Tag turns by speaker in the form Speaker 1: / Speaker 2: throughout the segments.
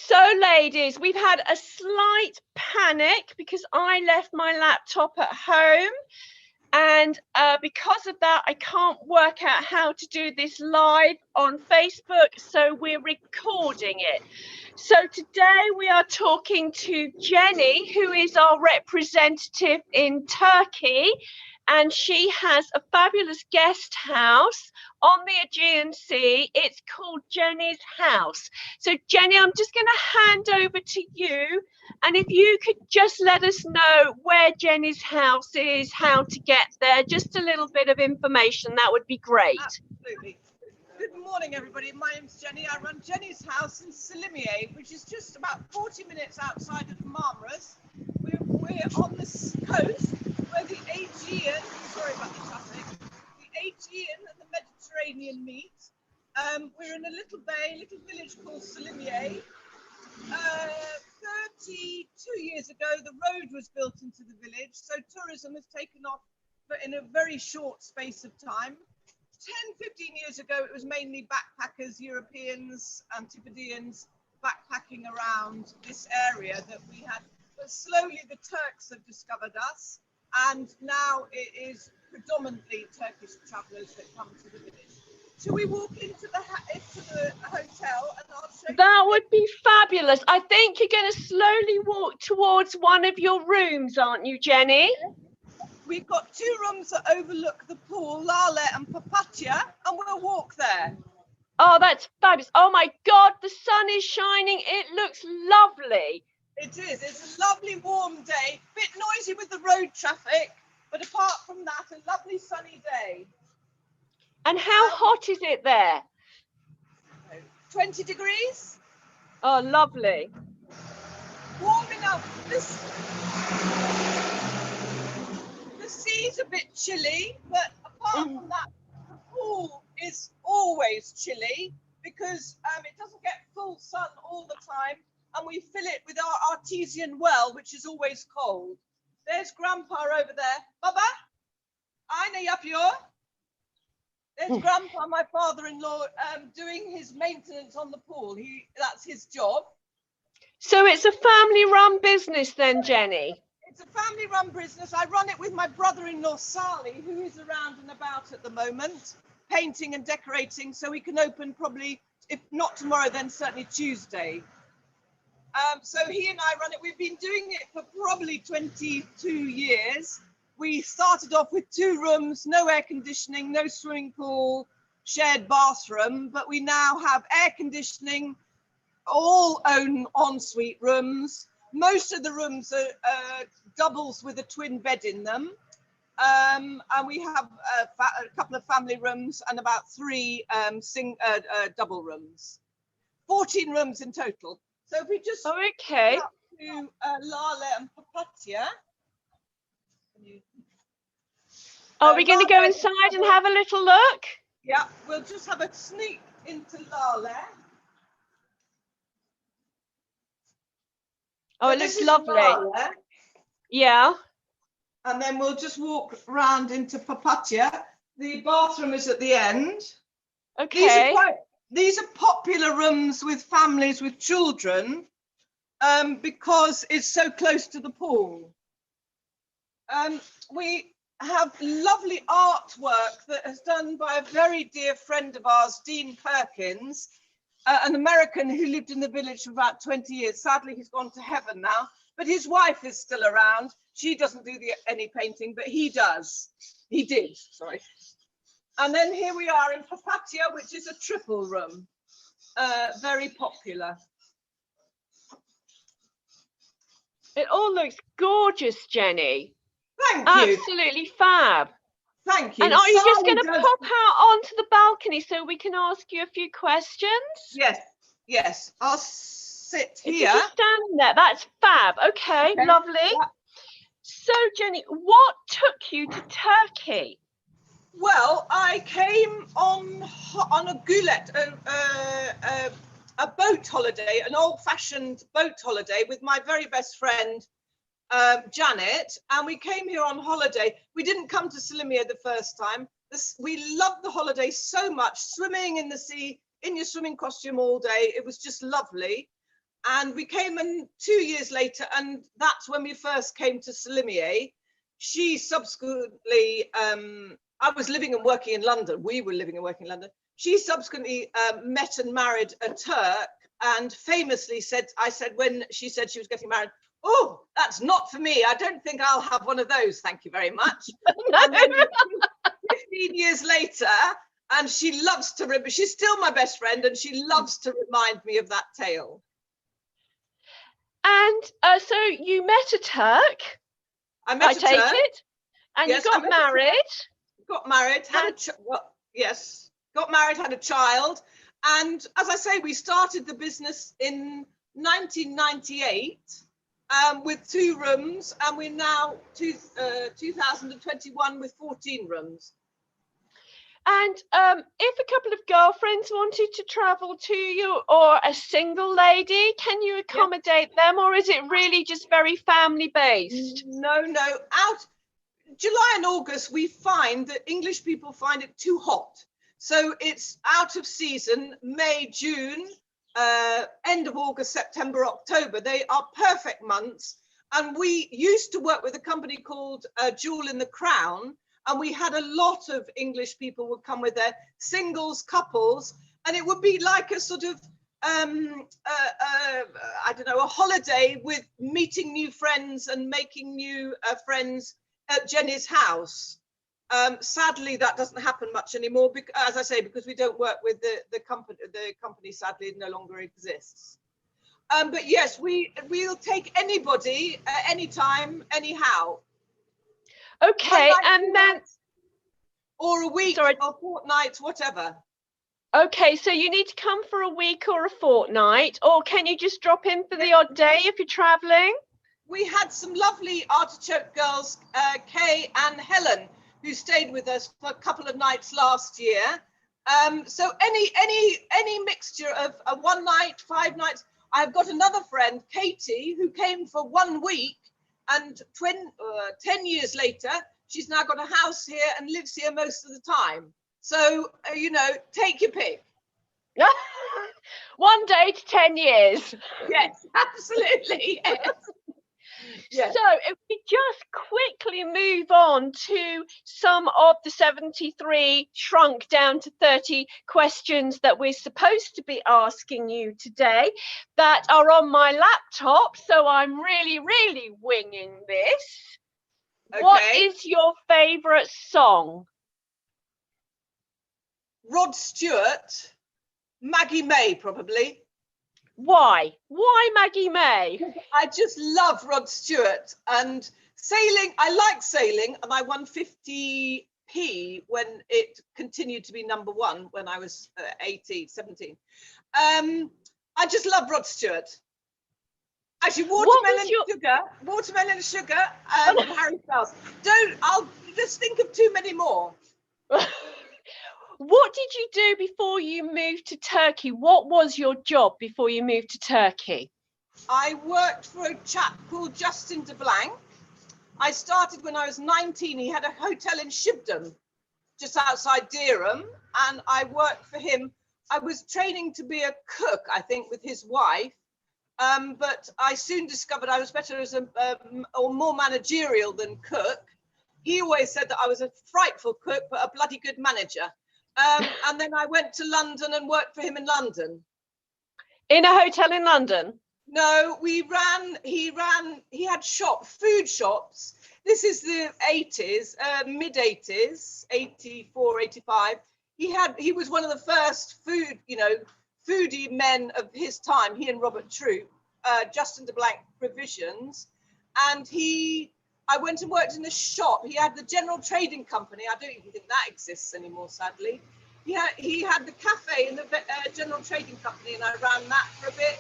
Speaker 1: So, ladies, we've had a slight panic because I left my laptop at home. And because of that, I can't work out how to do this live on Facebook. So we're recording it. So today we are talking to Jenny, who is our representative in Turkey. And she has a fabulous guest house on the Aegean Sea. It's called Jenny's House. So Jenny, I'm just going to hand over to you. And if you could just let us know where Jenny's house is, how to get there, just a little bit of information, that would be great.
Speaker 2: Absolutely. Good morning, everybody. My name's Jenny. I run Jenny's House in Selimiye, which is just about 40 minutes outside of Marmaris. We're on the coast where the Aegean, sorry about the traffic, the Aegean and the Mediterranean meet. We're in a little bay, little village called Selimiye. 32 years ago, the road was built into the village, so tourism has taken off, but in a very short space of time. 10-15 years ago, it was mainly backpackers, Europeans, Antipodeans, backpacking around this area that we had. But slowly the Turks have discovered us, and now it is predominantly Turkish travellers that come to the village. Shall we walk into the hotel and I'll show you?
Speaker 1: That would be fabulous. I think you're going to slowly walk towards one of your rooms, aren't you, Jenny?
Speaker 2: We've got 2 rooms that overlook the pool, Lale and Papatya, and we'll walk there.
Speaker 1: Oh, that's fabulous. Oh my God, the sun is shining. It looks lovely.
Speaker 2: It is. It's a lovely warm day. Bit noisy with the road traffic, but apart from that, a lovely sunny day.
Speaker 1: And how hot is it there?
Speaker 2: 20 degrees.
Speaker 1: Oh, lovely.
Speaker 2: Warming up. The sea's a bit chilly, but apart from that, the pool is always chilly because it doesn't get full sun all the time, and we fill it with our artesian well, which is always cold. There's Grandpa over there. Baba, Aina yapıyor. There's Grandpa, my father-in-law, doing his maintenance on the pool. That's his job.
Speaker 1: So it's a family-run business then, Jenny?
Speaker 2: It's a family-run business. I run it with my brother-in-law, Sally, who is around and about at the moment, painting and decorating, so we can open probably, if not tomorrow, then certainly Tuesday. So he and I run it. We've been doing it for probably 22 years. We started off with 2 rooms, no air conditioning, no swimming pool, shared bathroom, but we now have air conditioning, all own ensuite rooms. Most of the rooms are doubles with a twin bed in them. And we have a couple of family rooms and about 3 double rooms. 14 rooms in total. So if we just
Speaker 1: okay.
Speaker 2: up to Lale and Papatya.
Speaker 1: Are we going to go inside and have a little look?
Speaker 2: Yeah, we'll just have a sneak into Lale.
Speaker 1: Oh, it looks lovely. Lale. Yeah.
Speaker 2: And then we'll just walk round into Papatya. The bathroom is at the end.
Speaker 1: Okay.
Speaker 2: These are popular rooms with families with children because it's so close to the pool. We have lovely artwork that is done by a very dear friend of ours, Dean Perkins, an American who lived in the village for about 20 years. Sadly, he's gone to heaven now, but his wife is still around. She doesn't do any painting, but he does. He did, sorry. And then here we are in Papatya, which is a triple room, very popular.
Speaker 1: It all looks gorgeous, Jenny.
Speaker 2: Thank you.
Speaker 1: Absolutely fab.
Speaker 2: Thank you.
Speaker 1: And are you just going to pop out onto the balcony so we can ask you a few questions?
Speaker 2: Yes. I'll sit here.
Speaker 1: If you're just standing there, that's fab. Okay. Lovely. Yeah. So, Jenny, what took you to Turkey?
Speaker 2: Well, I came on a gulet, a boat holiday, an old-fashioned boat holiday with my very best friend, Janet, and we came here on holiday. We didn't come to Selimiye the first time. We loved the holiday so much, swimming in the sea, in your swimming costume all day. It was just lovely. And we came in 2 years later, and that's when we first came to Selimiye. She subsequently, I was living and working in London. We were living and working in London. She subsequently met and married a Turk, and famously said, I said, when she said she was getting married, "Oh, that's not for me. I don't think I'll have one of those. Thank you very much." And then 15 years later, and she loves to remember, she's still my best friend, and she loves to remind me of that tale.
Speaker 1: And so you met a Turk,
Speaker 2: I met a
Speaker 1: take
Speaker 2: Turk.
Speaker 1: it, and
Speaker 2: Yes,
Speaker 1: you got married.
Speaker 2: Got married, had yes, got married, had a child. And as I say, we started the business in 1998 with 2 rooms, and we're now 2021 with 14 rooms.
Speaker 1: And if a couple of girlfriends wanted to travel to you, or a single lady, can you accommodate them, or is it really just very family based?
Speaker 2: No, out July and August, we find that English people find it too hot. So it's out of season. May, June, end of August, September, October, they are perfect months. And we used to work with a company called Jewel in the Crown, and we had a lot of English people would come with their singles, couples, and it would be like a sort of I don't know, a holiday with meeting new friends and making new friends at Jenny's house. Sadly, that doesn't happen much anymore, because, as I say, because we don't work with the company. The company sadly no longer exists. But yes, we'll take anybody, anytime, anyhow.
Speaker 1: Okay, and then
Speaker 2: or a week, or a fortnight, whatever.
Speaker 1: Okay, so you need to come for a week or a fortnight, or can you just drop in for the odd day if you're traveling?
Speaker 2: We had some lovely Artichoke girls, Kay and Helen, who stayed with us for a couple of nights last year. So any mixture of a 1 night, 5 nights. I've got another friend, Katie, who came for 1 week, and 10 years later, she's now got a house here and lives here most of the time. So, you know, take your pick.
Speaker 1: 1 day to 10 years.
Speaker 2: Yes, absolutely. Yes.
Speaker 1: Yes. So if we just quickly move on to some of the 73 shrunk down to 30 questions that we're supposed to be asking you today that are on my laptop. So I'm really winging this. Okay. What is your favourite song?
Speaker 2: Rod Stewart, Maggie May, probably.
Speaker 1: Why? Why Maggie May?
Speaker 2: I just love Rod Stewart, and sailing. I like sailing, and I won 50p when it continued to be #1 when I was 17. I just love Rod Stewart. Actually, Watermelon Sugar, and Harry Styles. I'll just think of too many more.
Speaker 1: What did you do before you moved to Turkey? What was your job before you moved to Turkey?
Speaker 2: I worked for a chap called Justin de Blanc. I started when I was 19. He had a hotel in Shibden, just outside Durham, and I worked for him. I was training to be a cook, I think, with his wife, but I soon discovered I was better as or more managerial than cook. He always said that I was a frightful cook, but a bloody good manager. And then I went to London and worked for him in London.
Speaker 1: In a hotel in London?
Speaker 2: No, he had food shops. This is the 80s, mid 80s, 84, 85. He was one of the first foodie men of his time, he and Robert Troop, Justin de Blanc Provisions. And I went and worked in a shop. He had the General Trading Company. I don't even think that exists anymore, sadly. He had the cafe in the General Trading Company, and I ran that for a bit.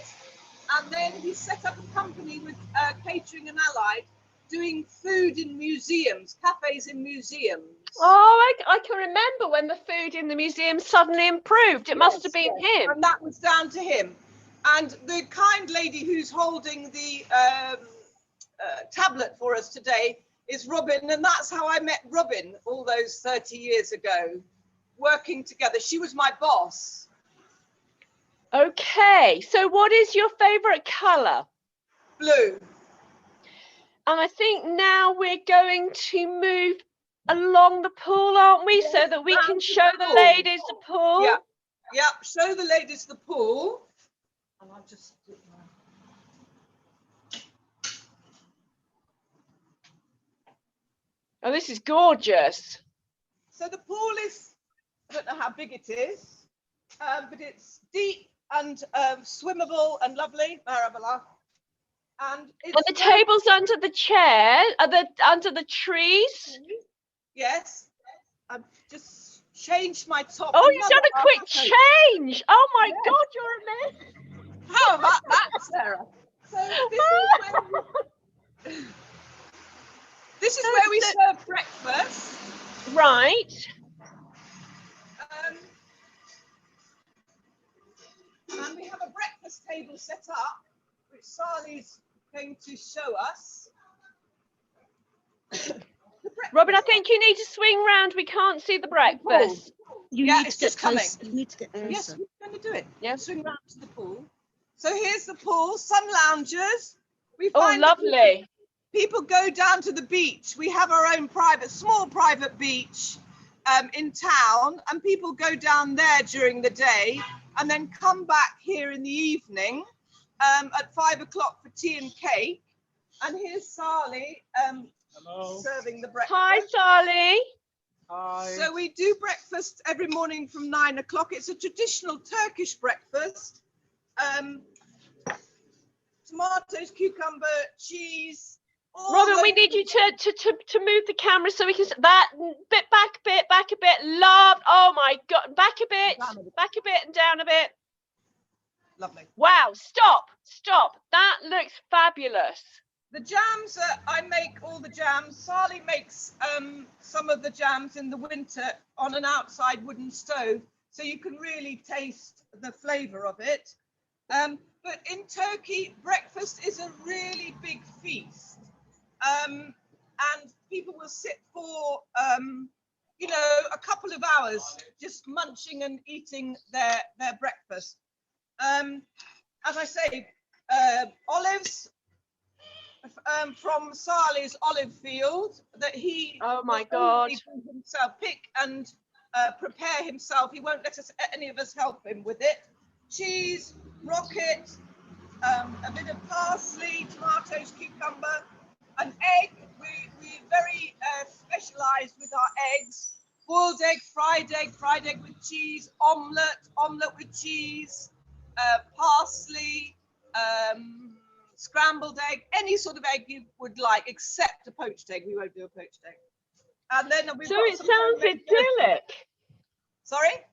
Speaker 2: And then he set up a company with Catering and Allied, doing food in museums, cafes in museums.
Speaker 1: Oh, I can remember when the food in the museum suddenly improved. It must have been him.
Speaker 2: And that was down to him. And the kind lady who's holding the tablet for us today is Robin, and that's how I met Robin all those 30 years ago, working together. She was my boss.
Speaker 1: Okay, so what is your favorite color?
Speaker 2: Blue.
Speaker 1: And I think now we're going to move along the pool, aren't we?
Speaker 2: Yes,
Speaker 1: So that we can
Speaker 2: round to
Speaker 1: show the
Speaker 2: pool.
Speaker 1: ladies the pool.
Speaker 2: Yeah, yeah. Show the ladies the pool. And I'll just do it now.
Speaker 1: Oh, this is gorgeous.
Speaker 2: So the pool is, I don't know how big it is, but it's deep and swimmable and lovely. Marabala. And
Speaker 1: the tables under the chair, under the trees.
Speaker 2: Yes. I've just changed my top.
Speaker 1: Oh, you've done a quick change. Oh my God, you're amazing.
Speaker 2: How about that, Sarah? So this is where we serve breakfast.
Speaker 1: Right.
Speaker 2: And we have a breakfast table set up, which Sally's going to show us.
Speaker 1: Robin, I think you need to swing round. We can't see the breakfast.
Speaker 3: You need to get close. You need to get closer.
Speaker 2: Yes, we're going to do it.
Speaker 1: Yeah.
Speaker 2: Swing round to the pool. So here's the pool, sun loungers. We
Speaker 1: Oh,
Speaker 2: find
Speaker 1: lovely.
Speaker 2: People go down to the beach. We have our own small private beach in town, and people go down there during the day and then come back here in the evening at 5 o'clock for tea and cake. And here's Sally serving the breakfast.
Speaker 1: Hi, Sally.
Speaker 2: Hi. So we do breakfast every morning from 9 o'clock. It's a traditional Turkish breakfast. Tomatoes, cucumber, cheese.
Speaker 1: Robin, we need you to move the camera so we can that bit back a bit. Love. Oh my God, back a bit and down a bit.
Speaker 2: Lovely.
Speaker 1: Wow, stop. That looks fabulous.
Speaker 2: The jams, I make all the jams. Sally makes some of the jams in the winter on an outside wooden stove, so you can really taste the flavour of it. But in Turkey, breakfast is a really big feast. And people will sit for, a couple of hours just munching and eating their breakfast. As I say, olives from Sally's olive field that he himself pick and prepare himself. He won't let any of us help him with it. Cheese, rocket, a bit of parsley, tomatoes, cucumber, an egg. We very specialised with our eggs. Boiled egg, fried egg with cheese, omelette with cheese, parsley, scrambled egg, any sort of egg you would like, except a poached egg. We won't do a poached egg. And then
Speaker 1: so it sounds idyllic.
Speaker 2: Sorry?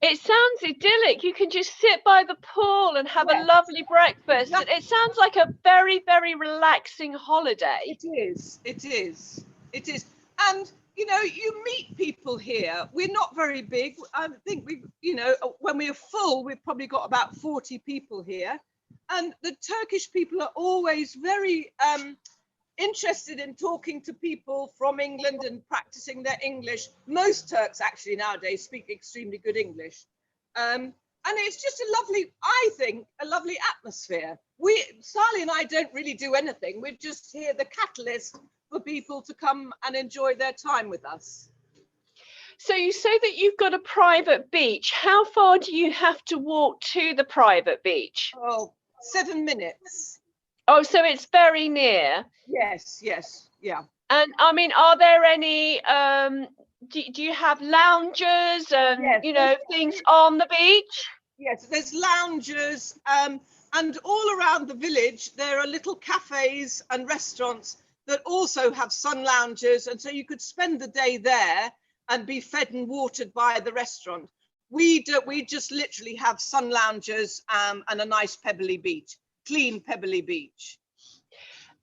Speaker 1: It sounds idyllic. You can just sit by the pool and have a lovely breakfast. Exactly. It sounds like a very, very relaxing holiday.
Speaker 2: It is. And, you meet people here. We're not very big. I think when we're full, we've probably got about 40 people here. And the Turkish people are always very interested in talking to people from England and practicing their English. Most Turks actually nowadays speak extremely good English. And it's just I think, a lovely atmosphere. Sally and I don't really do anything. We're just here, the catalyst for people to come and enjoy their time with us.
Speaker 1: So you say that you've got a private beach. How far do you have to walk to the private beach?
Speaker 2: Oh, 7 minutes.
Speaker 1: Oh, so it's very near.
Speaker 2: Yes, yeah.
Speaker 1: And I mean, are there any, do you have lounges and, things on the beach?
Speaker 2: Yes, there's lounges and all around the village, there are little cafes and restaurants that also have sun lounges. And so you could spend the day there and be fed and watered by the restaurant. We just literally have sun lounges and a nice pebbly beach, clean pebbly beach.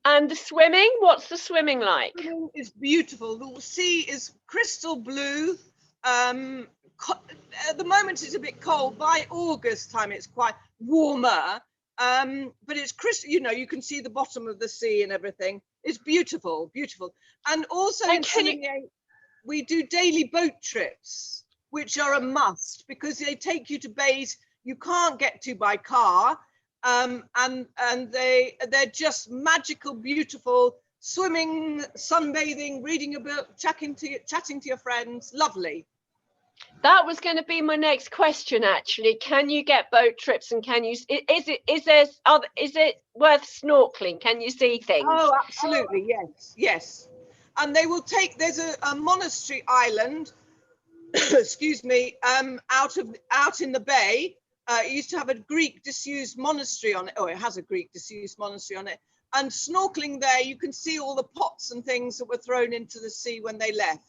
Speaker 1: And the swimming, what's the swimming like?
Speaker 2: Swimming is beautiful. The sea is crystal blue. At the moment it's a bit cold. By August time it's quite warmer. But it's crystal, you can see the bottom of the sea and everything. It's beautiful. And also in Selimiye, we do daily boat trips, which are a must because they take you to bays you can't get to by car. And they're just magical, beautiful, swimming, sunbathing, reading a book, chatting to your friends. Lovely.
Speaker 1: That was going to be my next question, actually. Can you get boat trips, and can you? Is it worth snorkeling? Can you see things?
Speaker 2: Oh, absolutely, yes, yes. And they will take. There's a monastery island. Excuse me. Out in the bay. It used to have a Greek disused monastery on it. Oh, it has a Greek disused monastery on it. And snorkeling there, you can see all the pots and things that were thrown into the sea when they left.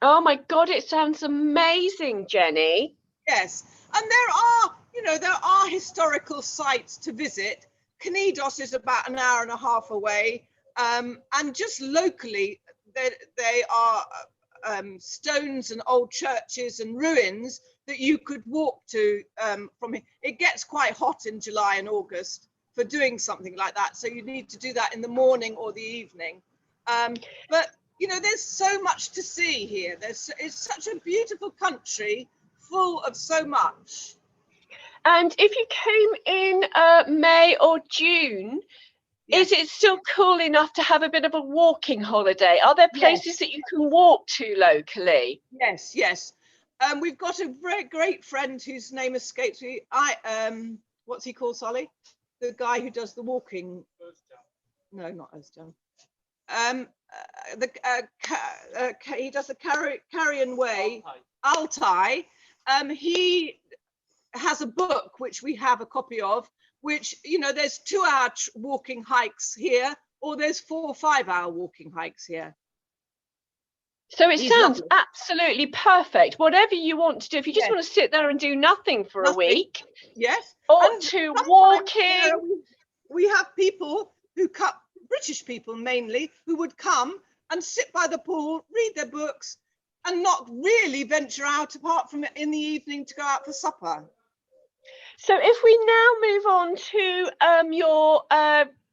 Speaker 1: Oh my God, it sounds amazing, Jenny.
Speaker 2: Yes, and there are historical sites to visit. Cnidos is about an hour and a half away, and just locally, they are stones and old churches and ruins that you could walk to from here. It gets quite hot in July and August for doing something like that, so you need to do that in the morning or the evening. But there's so much to see here. It's such a beautiful country, full of so much.
Speaker 1: And if you came in May or June, yes, is it still cool enough to have a bit of a walking holiday? Are there places that you can walk to locally?
Speaker 2: Yes, yes. We've got a very great friend whose name escapes me. What's he called, Solly? The guy who does the walking. No, not Özcan. He does the Carrion Way, Altai. He has a book which we have a copy of, which there's 2-hour walking hikes here, or there's 4 or 5-hour walking hikes here.
Speaker 1: So it sounds absolutely perfect. Whatever you want to do, if you just want to sit there and do nothing for a week,
Speaker 2: yes,
Speaker 1: or to walking.
Speaker 2: We have people who come, British people mainly, who would come and sit by the pool, read their books, and not really venture out apart from in the evening to go out for supper.
Speaker 1: So if we now move on to your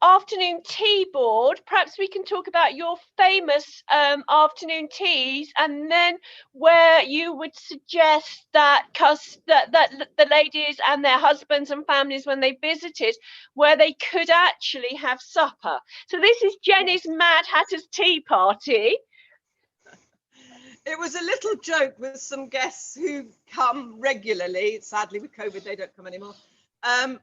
Speaker 1: afternoon tea board, perhaps we can talk about your famous afternoon teas, and then where you would suggest that the ladies and their husbands and families, when they visited, where they could actually have supper. So this is Jenny's Mad Hatter's Tea Party.
Speaker 2: It was a little joke with some guests who come regularly. Sadly, with COVID, they don't come anymore.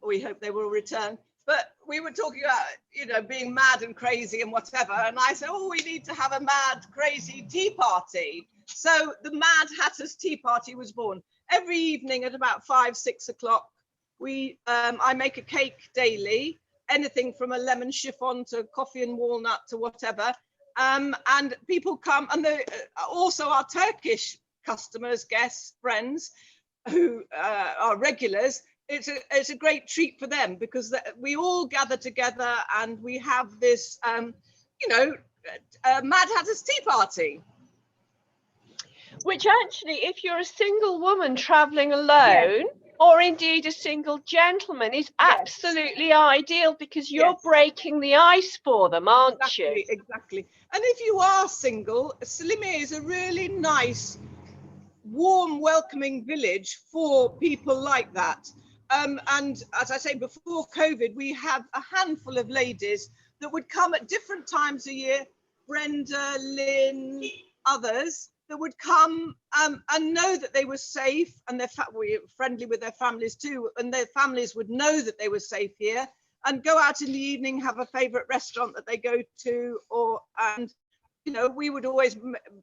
Speaker 2: We hope they will return. But we were talking about, being mad and crazy and whatever. And I said, we need to have a mad, crazy tea party. So the Mad Hatter's Tea Party was born. Every evening at about 5, 6 o'clock, I make a cake daily, anything from a lemon chiffon to coffee and walnut to whatever. And people come, and also our Turkish customers, guests, friends who are regulars. It's a great treat for them, because we all gather together and we have this, Mad Hatter's Tea Party.
Speaker 1: Which actually, if you're a single woman traveling alone, or indeed a single gentleman, is absolutely ideal, because you're breaking the ice for them, aren't you?
Speaker 2: Exactly. And if you are single, Selimiye is a really nice, warm, welcoming village for people like that. And as I say, before COVID, we had a handful of ladies that would come at different times a year, Brenda, Lynn, others, that would come and know that they were safe, and we were friendly with their families too, and their families would know that they were safe here, and go out in the evening, have a favorite restaurant that they go to, and we would always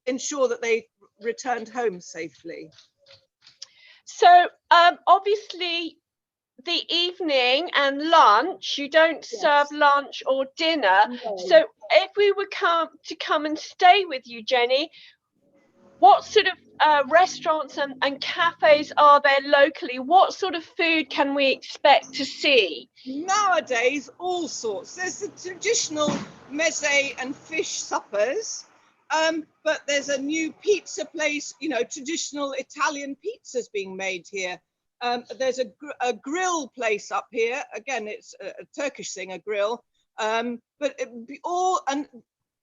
Speaker 2: ensure that they returned home safely.
Speaker 1: So obviously the evening and lunch, you don't serve lunch or dinner. No. So if we were come and stay with you, Jenny, what sort of restaurants and cafes are there locally? What sort of food can we expect to see?
Speaker 2: Nowadays, all sorts. There's the traditional meze and fish suppers, but there's a new pizza place, traditional Italian pizzas being made here. There's a grill place up here. Again, it's a Turkish thing, a grill. But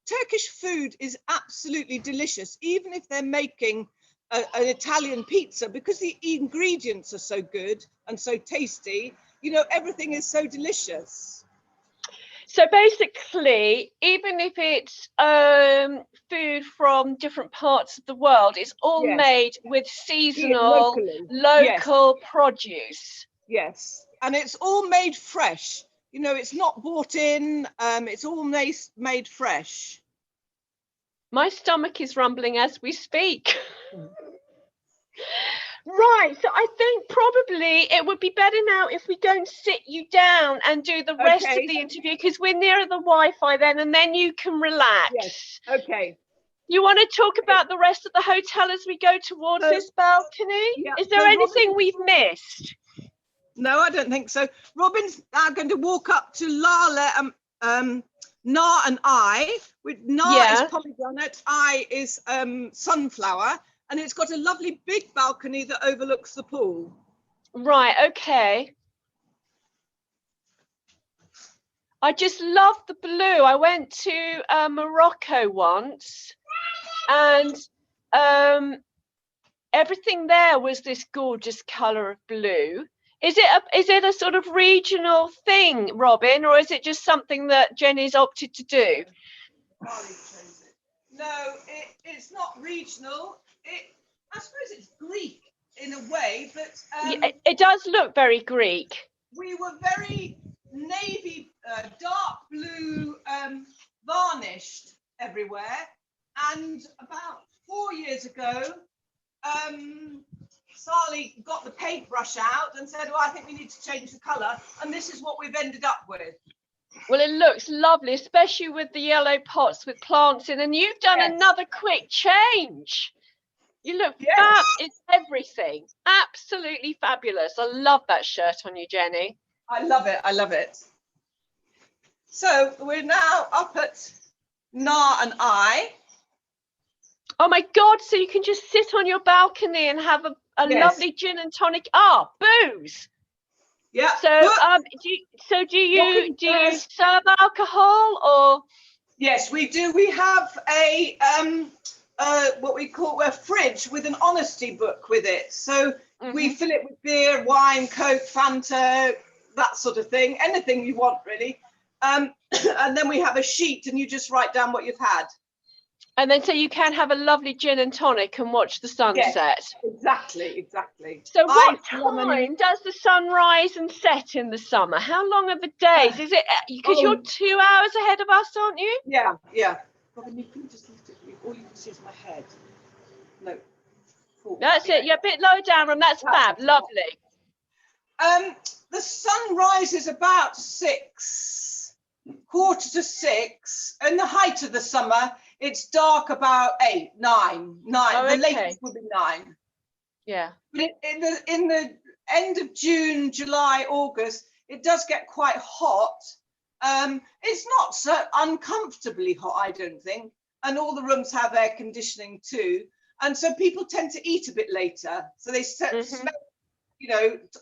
Speaker 2: Turkish food is absolutely delicious, even if they're making an Italian pizza, because the ingredients are so good and so tasty, you know, everything is so delicious.
Speaker 1: So basically, even if it's food from different parts of the world, it's all made with seasonal, local produce.
Speaker 2: Yes, and it's all made fresh. You know, it's not bought in, it's all made fresh.
Speaker 1: My stomach is rumbling as we speak. Right, so I think probably it would be better now if we go and sit you down and do the rest of the interview, because we're nearer the Wi-Fi then, and then you can relax.
Speaker 2: Yes. Okay.
Speaker 1: You want to talk about the rest of the hotel as we go towards this balcony?
Speaker 2: Yeah.
Speaker 1: Is there anything we've missed?
Speaker 2: No, I don't think so. Robin's now going to walk up to Lala, Na and I. With Na is pomegranate, I is sunflower, and it's got a lovely big balcony that overlooks the pool.
Speaker 1: Right, okay. I just love the blue. I went to Morocco once, and everything there was this gorgeous colour of blue. Is it a sort of regional thing, Robin, or is it just something that Jenny's opted to do?
Speaker 2: No, it's not regional. I suppose it's Greek in a way, but
Speaker 1: it does look very Greek.
Speaker 2: We were very navy, dark blue, varnished everywhere, and about 4 years ago, Sally got the paintbrush out and said, "Oh, I think we need to change the colour," and this is what we've ended up with.
Speaker 1: Well, it looks lovely, especially with the yellow pots with plants in, and you've done another quick change. You look fab. It's everything. Absolutely fabulous. I love that shirt on you, Jenny.
Speaker 2: I love it. I love it. So we're now up at Na and I.
Speaker 1: Oh my God! So you can just sit on your balcony and have a lovely gin and tonic. Booze.
Speaker 2: Yeah.
Speaker 1: So do you serve alcohol, or?
Speaker 2: Yes, we do. We have a what we call a fridge with an honesty book with it. So we fill it with beer, wine, Coke, Fanta, that sort of thing. Anything you want, really. And then we have a sheet, and you just write down what you've had.
Speaker 1: And then so you can have a lovely gin and tonic and watch the sunset.
Speaker 2: Yes, exactly.
Speaker 1: So what time does the sun rise and set in the summer? How long are the days? Is it because you're 2 hours ahead of us, aren't you?
Speaker 2: Yeah. Robin, you can just lift it. All you can see is my head. No.
Speaker 1: That's it. You're a bit lower down, and that's fab. Lovely.
Speaker 2: The sun rises about 6, 5:45. In the height of the summer, it's dark about 8, 9. The latest would be 9.
Speaker 1: Yeah.
Speaker 2: But in the end of June, July, August, it does get quite hot. It's not so uncomfortably hot, I don't think. And all the rooms have air conditioning too. And so people tend to eat a bit later. So they spend,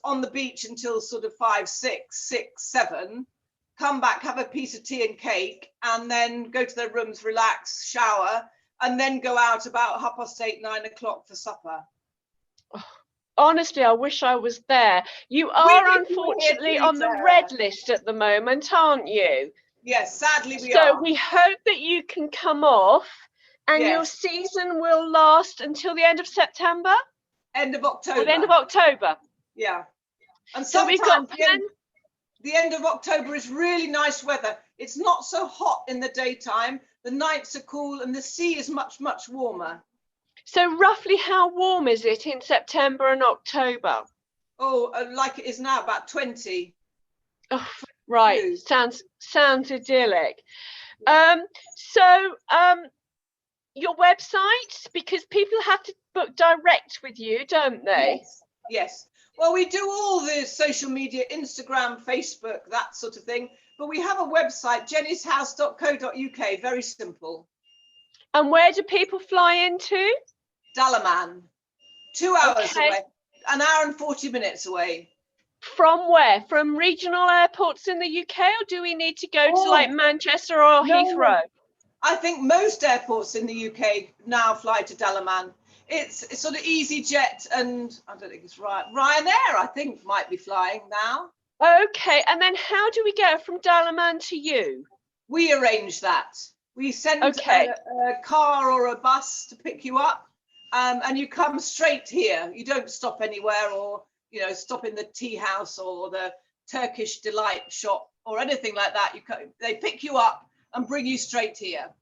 Speaker 2: on the beach until sort of 5, 6, 7. Come back, have a piece of tea and cake, and then go to their rooms, relax, shower, and then go out about 8:30, 9 o'clock for supper.
Speaker 1: Honestly, I wish I was there. You are unfortunately on the red list at the moment, aren't you?
Speaker 2: Yes, sadly we
Speaker 1: are.
Speaker 2: So
Speaker 1: we hope that you can come off, and your season will last until the end of September?
Speaker 2: End of October.
Speaker 1: Or the end of October.
Speaker 2: Yeah. And
Speaker 1: so we've got
Speaker 2: the end of October is really nice weather. It's not so hot in the daytime. The nights are cool, and the sea is much, much warmer.
Speaker 1: So roughly how warm is it in September and October?
Speaker 2: Oh, like it is now, about 20.
Speaker 1: Oh, right. Sounds idyllic. Your website, because people have to book direct with you, don't they?
Speaker 2: Yes. Well, we do all the social media, Instagram, Facebook, that sort of thing. But we have a website, jennyshouse.co.uk, very simple.
Speaker 1: And where do people fly into?
Speaker 2: Dalaman, 2 hours away, an hour and 40 minutes away.
Speaker 1: From where? From regional airports in the UK, or do we need to go to like Manchester or Heathrow?
Speaker 2: I think most airports in the UK now fly to Dalaman. It's sort of EasyJet, and I don't think it's Ryanair, I think, might be flying now.
Speaker 1: Okay, and then how do we get from Dalaman to you?
Speaker 2: We arrange that. We send
Speaker 1: Okay.
Speaker 2: a car or a bus to pick you up, and you come straight here. You don't stop anywhere, or stop in the tea house or the Turkish delight shop or anything like that. They pick you up and bring you straight here.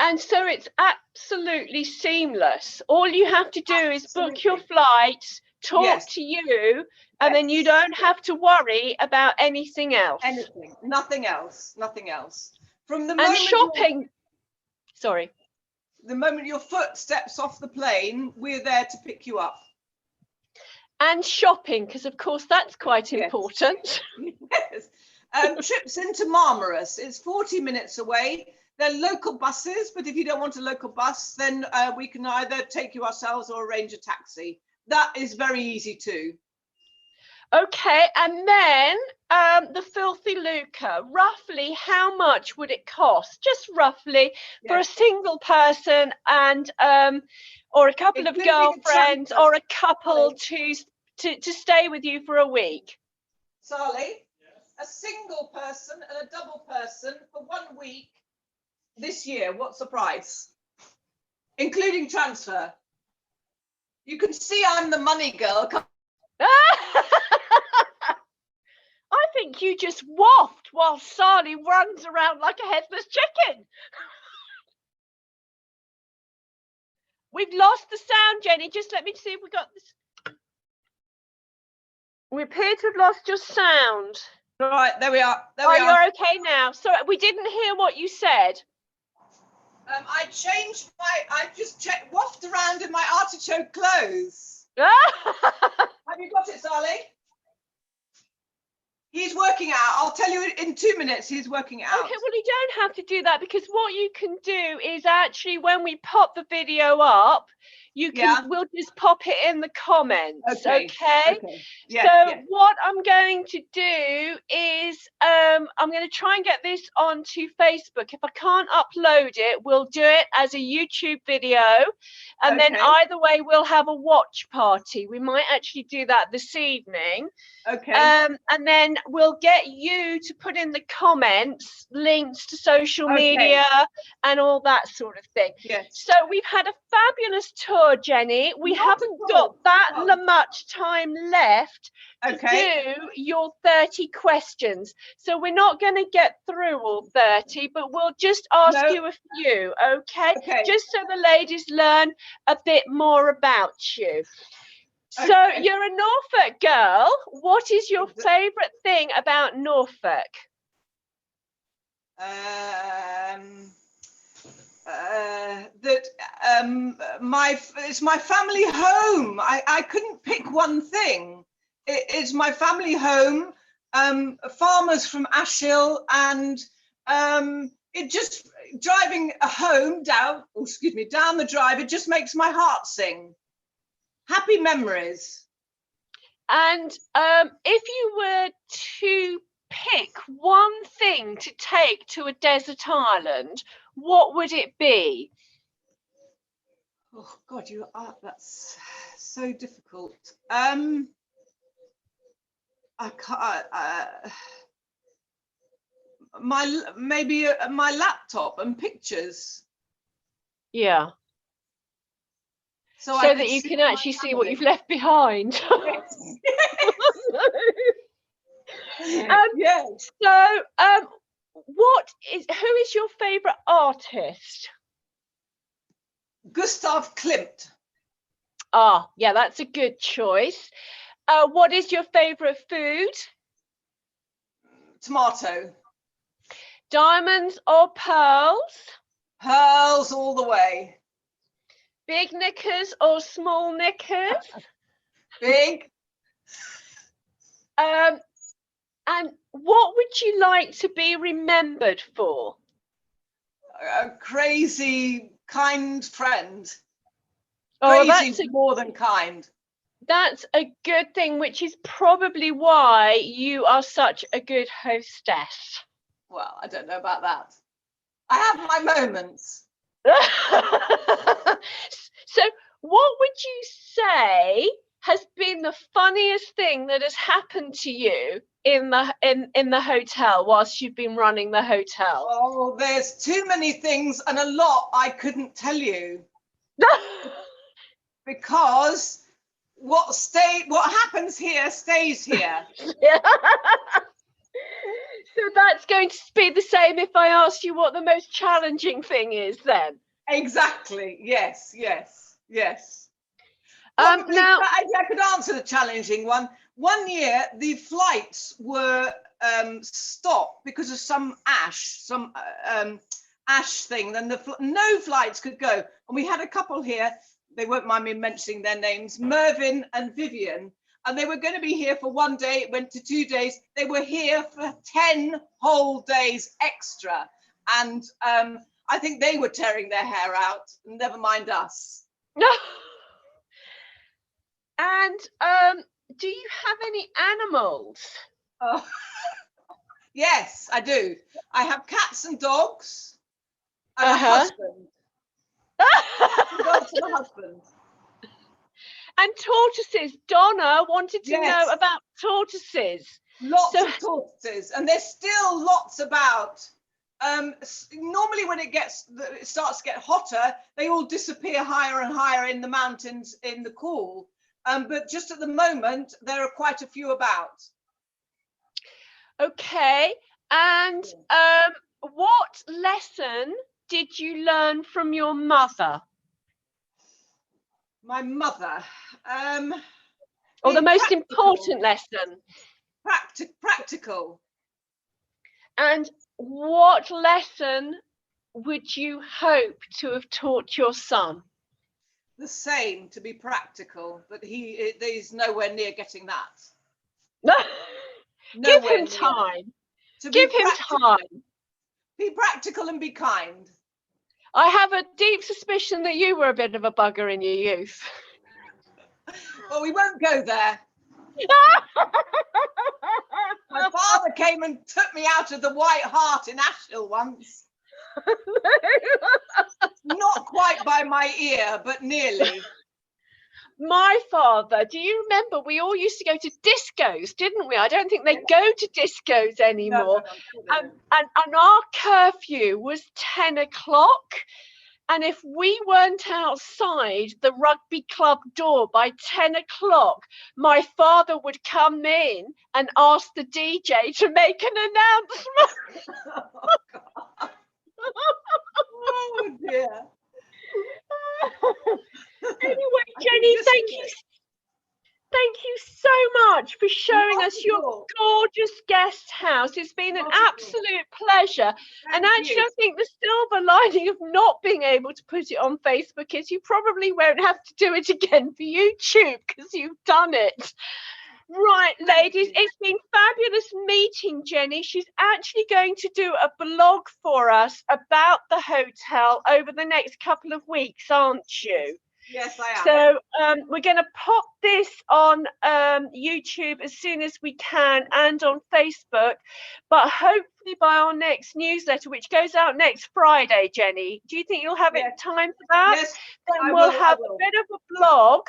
Speaker 1: And so it's absolutely seamless. All you have to do is book your flights, talk to you, and then you don't have to worry about anything else.
Speaker 2: Anything, nothing else. From the
Speaker 1: and
Speaker 2: moment
Speaker 1: shopping. Sorry.
Speaker 2: The moment your foot steps off the plane, we're there to pick you up.
Speaker 1: And shopping, because of course that's quite important.
Speaker 2: Yes. Trips into Marmaris. It's 40 minutes away. They're local buses, but if you don't want a local bus, then we can either take you ourselves or arrange a taxi. That is very easy too.
Speaker 1: Okay, and then the Filthy Lucre, roughly how much would it cost? Just roughly for a single person and or a couple of girlfriends or a couple to stay with you for a week?
Speaker 2: Sally, a single person and a double person for 1 week this year, what's the price? Including transfer. You can see I'm the money girl.
Speaker 1: I think you just waft while Sally runs around like a headless chicken. We've lost the sound, Jenny. Just let me see if we got this. We appear to have lost your sound.
Speaker 2: Right, there we are.
Speaker 1: You're okay now. Sorry, we didn't hear what you said.
Speaker 2: I just waft around in my artichoke clothes. Have you got it, Sally? He's working out. I'll tell you in 2 minutes. He's working it out.
Speaker 1: Okay, well, you don't have to do that, because what you can do is actually, when we pop the video up, we'll just pop it in the comments. Okay. What I'm going to do is I'm going to try and get this onto Facebook. If I can't upload it, we'll do it as a YouTube video, and then either way we'll have a watch party. We might actually do that this evening. And then we'll get you to put in the comments links to social media and all that sort of thing. So we've had a fabulous tour, Jenny. We haven't got that much time left to do your 30 questions. So we're not going to get through all 30, but we'll just ask you a few, okay? Just so the ladies learn a bit more about you. So you're a Norfolk girl. What is your favourite thing about Norfolk?
Speaker 2: It's my family home. I couldn't pick one thing. It's my family home. Farmers from Ashhill, and it just driving home down the drive. It just makes my heart sing. Happy memories.
Speaker 1: And if you were to pick one thing to take to a desert island, what would it be?
Speaker 2: Oh God, that's so difficult. I can't. My laptop and pictures.
Speaker 1: Yeah. So that you can actually see what you've left behind.
Speaker 2: Yes.
Speaker 1: So, who is your favourite artist?
Speaker 2: Gustav Klimt.
Speaker 1: Ah, yeah, that's a good choice. What is your favourite food?
Speaker 2: Tomato.
Speaker 1: Diamonds or pearls?
Speaker 2: Pearls all the way.
Speaker 1: Big knickers or small knickers?
Speaker 2: Big.
Speaker 1: And what would you like to be remembered for?
Speaker 2: A crazy, kind friend.
Speaker 1: Oh,
Speaker 2: crazy more than kind.
Speaker 1: That's a good thing, which is probably why you are such a good hostess.
Speaker 2: Well, I don't know about that. I have my moments.
Speaker 1: So what would you say has been the funniest thing that has happened to you in the hotel whilst you've been running the hotel?
Speaker 2: Oh, there's too many things, and a lot I couldn't tell you. Because what happens here stays here.
Speaker 1: Yeah. So that's going to be the same if I ask you what the most challenging thing is then.
Speaker 2: Exactly. Yes.
Speaker 1: Now
Speaker 2: I could answer the challenging one. One year the flights were stopped because of some ash thing. Then no flights could go, and we had a couple here. They won't mind me mentioning their names, Mervyn and Vivian, and they were going to be here for 1 day. It went to 2 days. They were here for 10 whole days extra, and I think they were tearing their hair out. Never mind us.
Speaker 1: And do you have any animals?
Speaker 2: Oh. Yes, I do. I have cats and dogs, and a husband. Dogs and a husband.
Speaker 1: And tortoises. Donna wanted to know about tortoises.
Speaker 2: Lots of tortoises, and there's still lots about. Normally when it starts to get hotter, they all disappear higher and higher in the mountains in the cool. But just at the moment, there are quite a few about.
Speaker 1: Okay, and what lesson did you learn from your mother?
Speaker 2: My mother.
Speaker 1: Or the most important lesson?
Speaker 2: Practical.
Speaker 1: And what lesson would you hope to have taught your son?
Speaker 2: The same, to be practical, but he's nowhere near getting that.
Speaker 1: Give him time. Give him time.
Speaker 2: Be practical and be kind.
Speaker 1: I have a deep suspicion that you were a bit of a bugger in your youth.
Speaker 2: Well, we won't go there. My father came and took me out of the White Hart in Ashhill once. Not quite by my ear, but nearly.
Speaker 1: My father, do you remember we all used to go to discos, didn't we? I don't think they go to discos anymore. No, and our curfew was 10 o'clock. And if we weren't outside the rugby club door by 10 o'clock, my father would come in and ask the DJ to make an announcement.
Speaker 2: Oh dear.
Speaker 1: Anyway, Jenny, thank you so much for showing us your gorgeous guest house. It's been an absolute pleasure. And actually, I think the silver lining of not being able to put it on Facebook is you probably won't have to do it again for YouTube because you've done it. Right, ladies, it's been fabulous meeting Jenny. She's actually going to do a blog for us about the hotel over the next couple of weeks, aren't you?
Speaker 2: Yes, I am.
Speaker 1: So we're going to pop this on YouTube as soon as we can and on Facebook, but hopefully by our next newsletter, which goes out next Friday, Jenny. Do you think you'll have it time for that?
Speaker 2: Yes,
Speaker 1: then we'll have a bit of a blog,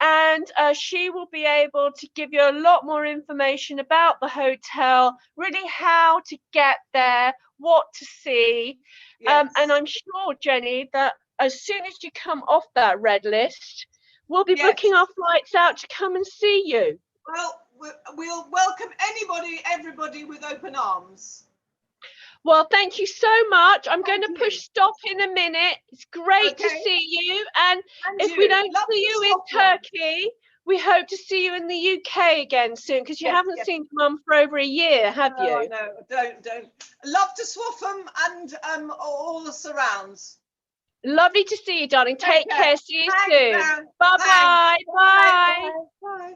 Speaker 1: and she will be able to give you a lot more information about the hotel, really how to get there, what to see. And I'm sure, Jenny, that as soon as you come off that red list, we'll be booking our flights out to come and see you.
Speaker 2: Well, we'll welcome everybody with open arms.
Speaker 1: Well, thank you so much. I'm going to push stop in a minute. It's great to see you. And if we don't see you in Turkey, we hope to see you in the UK again soon, because you haven't seen Mum for over a year, have you?
Speaker 2: No, don't. Love to Swaffham and all the surrounds.
Speaker 1: Lovely to see you, darling. Take care. See you soon. Bye-bye. Bye.
Speaker 2: Bye.